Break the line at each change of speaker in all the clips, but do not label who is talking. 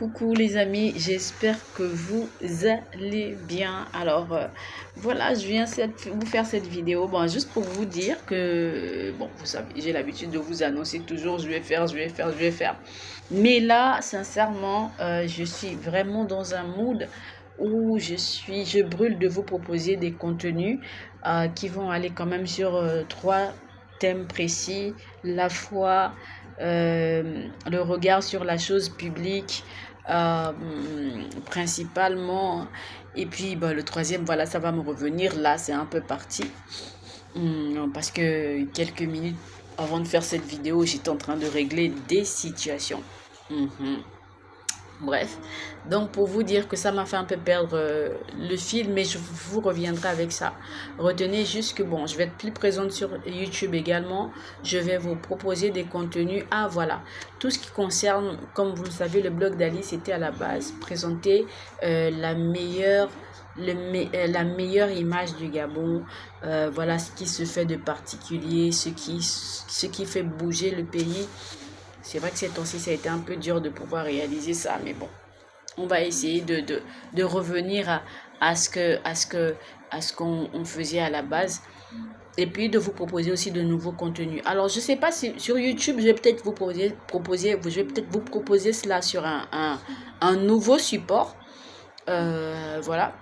Coucou les amis, j'espère que vous allez bien. Alors voilà, je viens vous faire cette vidéo, bon, juste pour vous dire que, bon, vous savez, j'ai l'habitude de vous annoncer toujours, je vais faire. Mais là, sincèrement, je suis vraiment dans un mood où je brûle de vous proposer des contenus qui vont aller quand même sur trois thèmes précis: la foi, le regard sur la chose publique, euh, principalement. Et puis bah, le troisième, voilà, ça va me revenir. Là, c'est un peu parti. Parce que quelques minutes avant de faire cette vidéo, j'étais en train de régler des situations. Bref, donc pour vous dire que ça m'a fait un peu perdre le fil, mais je vous reviendrai avec ça. Retenez juste que bon, je vais être plus présente sur YouTube également. Je vais vous proposer des contenus. Ah voilà, tout ce qui concerne, comme vous le savez, le blog d'Alice était à la base présenter la meilleure image du Gabon, voilà ce qui se fait de particulier, ce qui fait bouger le pays. C'est vrai que ces temps-ci, ça a été un peu dur de pouvoir réaliser ça, mais bon, on va essayer de revenir à ce qu'on faisait à la base, et puis de vous proposer aussi de nouveaux contenus. Alors, je ne sais pas si sur YouTube, je vais peut-être vous proposer cela sur un nouveau support, voilà,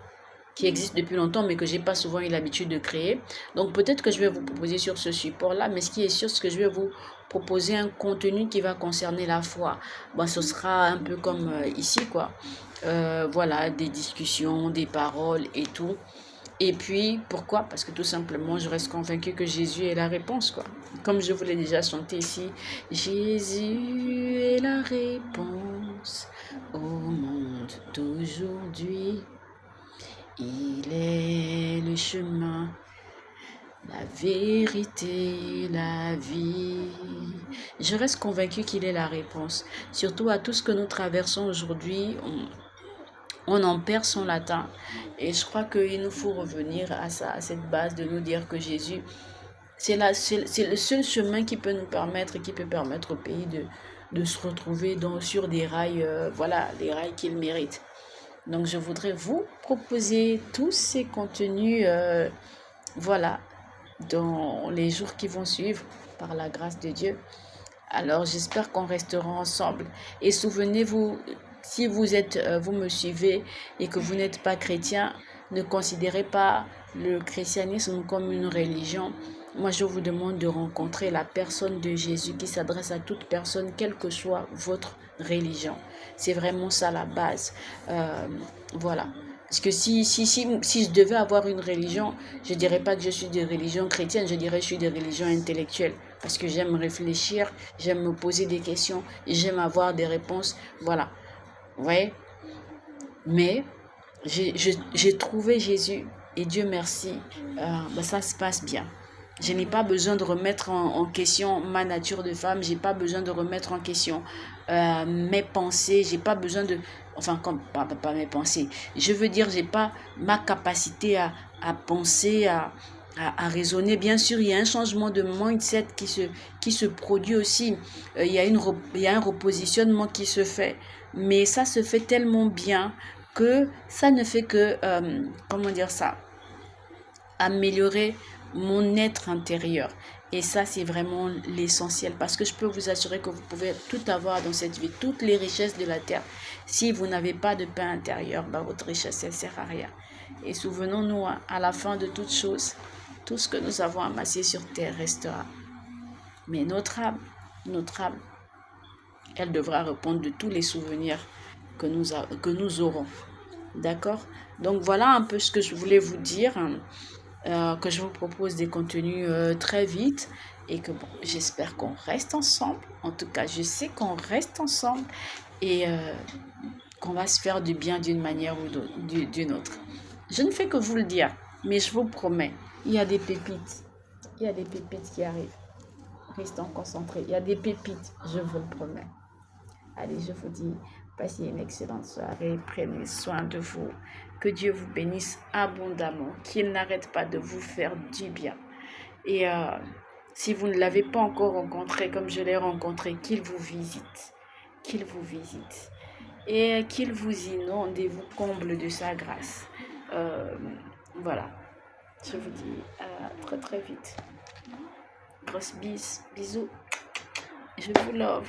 qui existe depuis longtemps, mais que j'ai pas souvent eu l'habitude de créer. Donc peut-être que je vais vous proposer sur ce support-là, mais ce qui est sûr, c'est que je vais vous proposer un contenu qui va concerner la foi. Bon, ce sera un peu comme ici, quoi. Voilà, des discussions, des paroles et tout. Et puis, pourquoi? Parce que tout simplement, je reste convaincue que Jésus est la réponse, quoi. Comme je vous l'ai déjà chanté ici, Jésus est la réponse au monde d'aujourd'hui. Il est le chemin, la vérité, la vie. Je reste convaincue qu'il est la réponse. Surtout à tout ce que nous traversons aujourd'hui, on en perd son latin. Et je crois qu'il nous faut revenir à ça, à cette base de nous dire que Jésus, c'est le seul chemin qui peut nous permettre, qui peut permettre au pays de se retrouver sur des rails, voilà, les rails qu'il mérite. Donc, je voudrais vous proposer tous ces contenus, voilà, dans les jours qui vont suivre, par la grâce de Dieu. Alors, j'espère qu'on restera ensemble. Et souvenez-vous, si vous me suivez et que vous n'êtes pas chrétien, ne considérez pas le christianisme comme une religion. Moi, je vous demande de rencontrer la personne de Jésus qui s'adresse à toute personne, quelle que soit votre religion. C'est vraiment ça la base. Voilà. Parce que si je devais avoir une religion, je ne dirais pas que je suis de religion chrétienne, je dirais que je suis de religion intellectuelle. Parce que j'aime réfléchir, j'aime me poser des questions, j'aime avoir des réponses. Voilà. Vous voyez? Mais j'ai trouvé Jésus et Dieu merci, ça se passe bien. Je n'ai pas besoin de remettre en question ma nature de femme, j'ai pas besoin de remettre en question mes pensées, j'ai pas besoin de, enfin, comme, pas mes pensées, je veux dire, j'ai pas ma capacité à penser, à raisonner. Bien sûr, il y a un changement de mindset qui se produit aussi, il y a un repositionnement qui se fait, mais ça se fait tellement bien que ça ne fait que, comment dire ça, améliorer mon être intérieur. Et ça, c'est vraiment l'essentiel, parce que je peux vous assurer que vous pouvez tout avoir dans cette vie, toutes les richesses de la terre. Si vous n'avez pas de paix intérieur, votre richesse, elle ne sert à rien. Et souvenons-nous, à la fin de toute chose, tout ce que nous avons amassé sur terre restera. Mais notre âme, elle devra répondre de tous les souvenirs que nous aurons. D'accord? Donc voilà un peu ce que je voulais vous dire, que je vous propose des contenus très vite, et que bon, j'espère qu'on reste ensemble. En tout cas, je sais qu'on reste ensemble, et qu'on va se faire du bien d'une manière ou d'une autre. Je ne fais que vous le dire, mais je vous promets, il y a des pépites. Il y a des pépites qui arrivent. Restons concentrés. Il y a des pépites, je vous le promets. Allez, je vous dis, passez une excellente soirée, prenez soin de vous, que Dieu vous bénisse abondamment, qu'il n'arrête pas de vous faire du bien. Et si vous ne l'avez pas encore rencontré comme je l'ai rencontré, qu'il vous visite, et qu'il vous inonde et vous comble de sa grâce. Voilà, je vous dis à très très vite. Grosse bisous, je vous love.